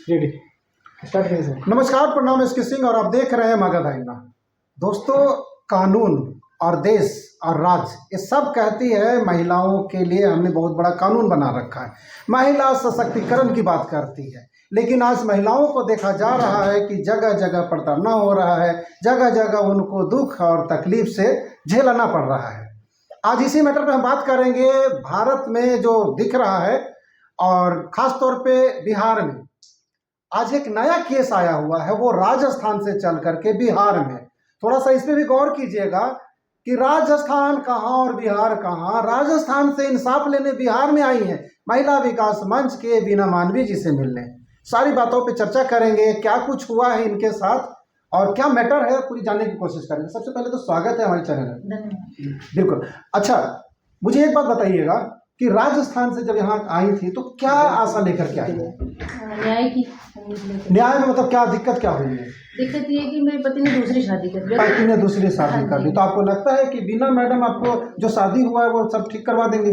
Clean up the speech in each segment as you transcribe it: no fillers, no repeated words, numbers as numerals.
Ready start करें sir. नमस्कार, प्रणाम, एसके सिंह और आप देख रहे हैं मगध आईना। दोस्तों, कानून और देश और राज ये सब कहती है महिलाओं के लिए हमने बहुत बड़ा कानून बना रखा है। महिला सशक्तिकरण की बात करती है, लेकिन आज महिलाओं को देखा जा रहा है कि जगह जगह प्रताड़ना हो रहा है, जगह जगह उनको दुख और तकलीफ से झेलना पड़ रहा है। आज इसी मैटर पे हम बात करेंगे। भारत में जो दिख रहा है और ख़ास तौर पे बिहार में आज एक नया केस आया हुआ है, वो राजस्थान से चल करके बिहार में। थोड़ा सा इस पर भी गौर कीजिएगा कि राजस्थान कहाँ और बिहार कहाँ। राजस्थान से इंसाफ लेने बिहार में आई हैं महिला विकास मंच के बीना मानवी जी से मिलने। सारी बातों पे चर्चा करेंगे, क्या कुछ हुआ है इनके साथ और क्या मैटर है, पूरी जानने की कोशिश करेंगे। सबसे पहले तो स्वागत है हमारे चैनल में। बिल्कुल। अच्छा, मुझे एक बात बताइएगा कि राजस्थान से जब यहाँ आई थी तो क्या आशा लेकर के आई है? न्याय की न्याय में मतलब क्या दिक्कत क्या हुई है? दिक्कत ये है कि मेरे पति ने दूसरी शादी कर ली। पति ने दूसरी शादी कर ली, तो आपको लगता है कि बिना मैडम आपको जो शादी हुआ है वो सब ठीक करवा देंगे?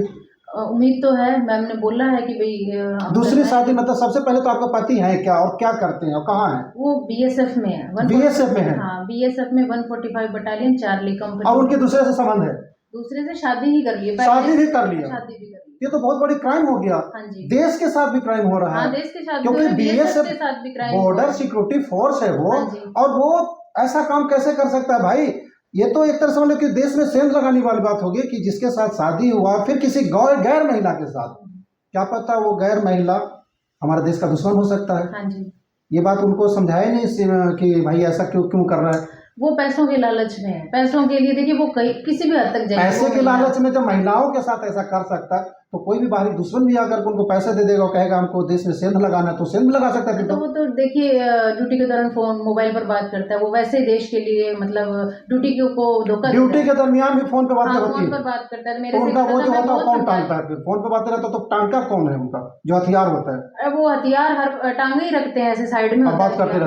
उम्मीद तो है। मैम ने बोला है कि भाई दूसरी शादी मतलब सबसे पहले तो आपका पति है क्या और क्या करते हैं और कहाँ है? वो बीएसएफ में है। बीएसएफ में है? हाँ, बीएसएफ में 145 बटालियन चार्ली कंपनी। और उनके दूसरे से संबंध है? दूसरे से शादी ही कर ली। शादी भी कर लिया? शादी भी कर ली। ये तो बहुत बड़ी क्राइम हो गया। हाँ जी। देश के साथ भी क्राइम हो रहा है। हाँ, देश के साथ, क्योंकि बीएसएफ के साथ भी क्राइम, बॉर्डर सिक्योरिटी फोर्स है वो। हाँ, और वो ऐसा काम कैसे कर सकता है भाई? ये तो एक तरह समझ लो कि देश में सेंध लगाने वाली बात होगी कि जिसके साथ शादी हुआ फिर किसी गैर महिला के साथ, क्या पता वो गैर महिला हमारे देश का दुश्मन हो सकता है। हाँ जी। ये बात उनको समझाया नहीं कि भाई ऐसा क्यों कर रहा है? वो पैसों के लालच में है। पैसों के लिए देखिए वो किसी भी हद तक जाएगी। पैसे के लालच में जब महिलाओं के साथ ऐसा कर सकता है तो कोई भी बाहरी दुश्मन भी आकर उनको पैसे दे देगा और कहेगा हमको देश में सेंध लगाना है तो सेंध भी लगा सकता है। तो वो तो देखिए ड्यूटी के दौरान फोन मोबाइल पर बात करता है। वो वैसे देश के लिए मतलब ड्यूटी को धोखा, ड्यूटी के दरमियान भी फोन पे बात होती है। फोन पर बात करता है। मेरे तो उनका वो जो होता है कौन टांगता है? फिर फोन पे बात रहता तो टांगता कौन है उनका जो हथियार होता है? वो हथियार हर टांगे ही रखते हैं ऐसे साइड में, बात करते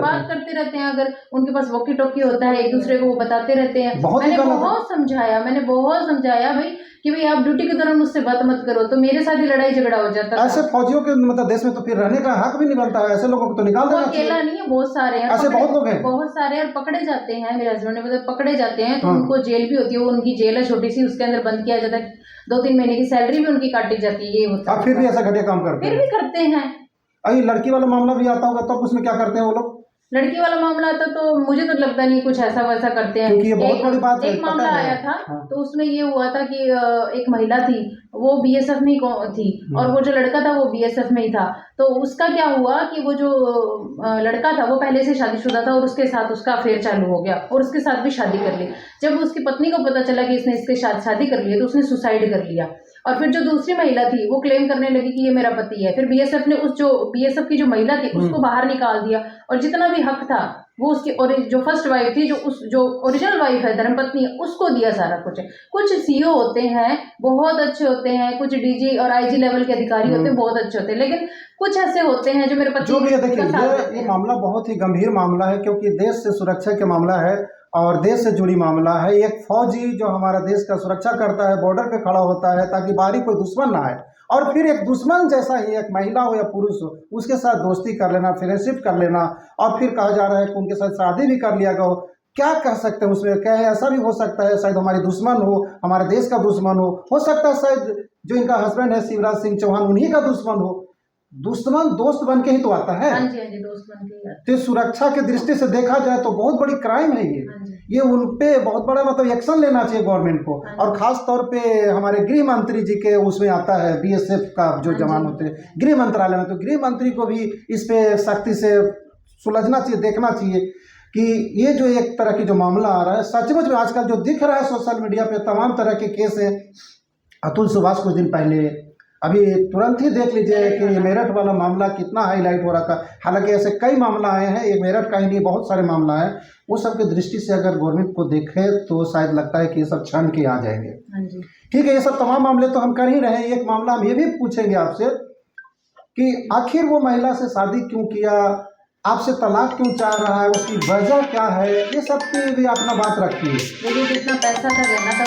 रहते हैं। अगर उनके पास वॉकी टॉकी होता है एक दूसरे को वो बताते रहते हैं। मैंने बहुत समझाया भाई कि भाई आप ड्यूटी के दौरान मुझसे बात मत करो, तो मेरे साथ ही लड़ाई झगड़ा हो जाता है। ऐसे फौजियों के मतलब देश में तो फिर रहने का हक भी नहीं बनता है। ऐसे लोगों को तो निकाल देना चाहिए। अकेला नहीं है, बहुत सारे हैं ऐसे, बहुत लोग हैं, बहुत सारे। और पकड़े जाते हैं, मेरे हस्बैंड ने मतलब पकड़े जाते हैं तो उनको जेल भी होती है। उनकी जेल है छोटी सी, उसके अंदर बंद किया जाता है। 2-3 महीने की सैलरी भी उनकी काटी जाती है। ये होता है। फिर भी ऐसा घटिया काम करते हैं? फिर भी करते हैं। अभी लड़की वाला मामला भी आता होगा तब उसमें क्या करते हैं वो लोग? लड़की वाला मामला आता तो मुझे तो लगता नहीं कुछ ऐसा वैसा करते हैं, क्योंकि ये बहुत बड़ी बात है। एक मामला आया था। हाँ। तो उसमें ये हुआ था कि एक महिला थी, वो बीएसएफ में ही थी और वो जो लड़का था वो बीएसएफ में ही था। तो उसका क्या हुआ कि वो जो लड़का था वो पहले से शादीशुदा था और उसके साथ उसका अफेयर चालू हो गया और उसके साथ भी शादी कर ली। जब उसकी पत्नी को पता चला कि इसने इसके साथ शादी कर ली है तो उसने सुसाइड कर लिया। और फिर जो दूसरी महिला थी वो क्लेम करने लगी कि ये मेरा पति है। फिर बीएसएफ ने बीएसएफ की जो महिला थी उसको बाहर निकाल दिया और जितना भी हक था वो उसकी, और जो फर्स्ट वाइफ थी, जो ओरिजिनल वाइफ है, धर्मपत्नी है, उसको दिया सारा कुछ। कुछ सीओ होते हैं बहुत अच्छे होते हैं, कुछ डीजी और आईजी लेवल के अधिकारी होते हैं बहुत अच्छे होते हैं, लेकिन कुछ ऐसे होते हैं जो मेरे पति जो भी है। देखिए, ये मामला बहुत ही गंभीर मामला है क्योंकि देश से सुरक्षा के मामला है और देश से जुड़ी मामला है। एक फौजी जो हमारा देश का सुरक्षा करता है, बॉर्डर पे खड़ा होता है ताकि बाहरी कोई दुश्मन ना आए, और फिर एक दुश्मन जैसा ही एक महिला हो या पुरुष हो उसके साथ दोस्ती कर लेना, फ्रेंडशिप कर लेना, और फिर कहा जा रहा है कि उनके साथ शादी भी कर लिया गया हो। क्या कह सकते हैं उसमें? क्या है, ऐसा भी हो सकता है शायद हमारे दुश्मन हो, हमारे देश का दुश्मन हो सकता है शायद जो इनका हस्बैंड है शिवराज सिंह चौहान उन्हीं का दुश्मन हो। दुश्मन दोस्त बन के ही तो आता है। हाँ जी, हाँ जी, दोस्त बन के ही। तो सुरक्षा की दृष्टि से देखा जाए तो बहुत बड़ी क्राइम है ये उन पे बहुत बड़ा मतलब एक्शन लेना चाहिए गवर्नमेंट को। और खास तौर पे हमारे गृह मंत्री जी के उसमें आता है बीएसएफ का जो जवान होते हैं गृह मंत्रालय में, तो गृह मंत्री को भी इस पे सख्ती से सुलझना चाहिए, देखना चाहिए कि ये जो एक तरह की जो मामला आ रहा है सचमुच में आजकल जो दिख रहा है सोशल मीडिया पे तमाम तरह के केस है। अतुल सुभाष कुछ दिन पहले, अभी तुरंत ही देख लीजिए कि ये मेरठ वाला मामला कितना हाईलाइट हो रहा था। हालांकि ऐसे कई मामला आए हैं, ये मेरठ का ही नहीं बहुत सारे मामला हैं। वो सब की दृष्टि से अगर गवर्नमेंट को देखे तो शायद लगता है कि ये सब छन के आ जाएंगे। ठीक है, ये सब तमाम मामले तो हम कर ही रहे हैं। एक मामला हम ये भी पूछेंगे आपसे कि आखिर वो महिला से शादी क्यों किया, आपसे तलाक क्यों चाह रहा है, उसकी वजह क्या है, ये सब की भी अपना बात रखिए। मुझे जितना पैसा था देना था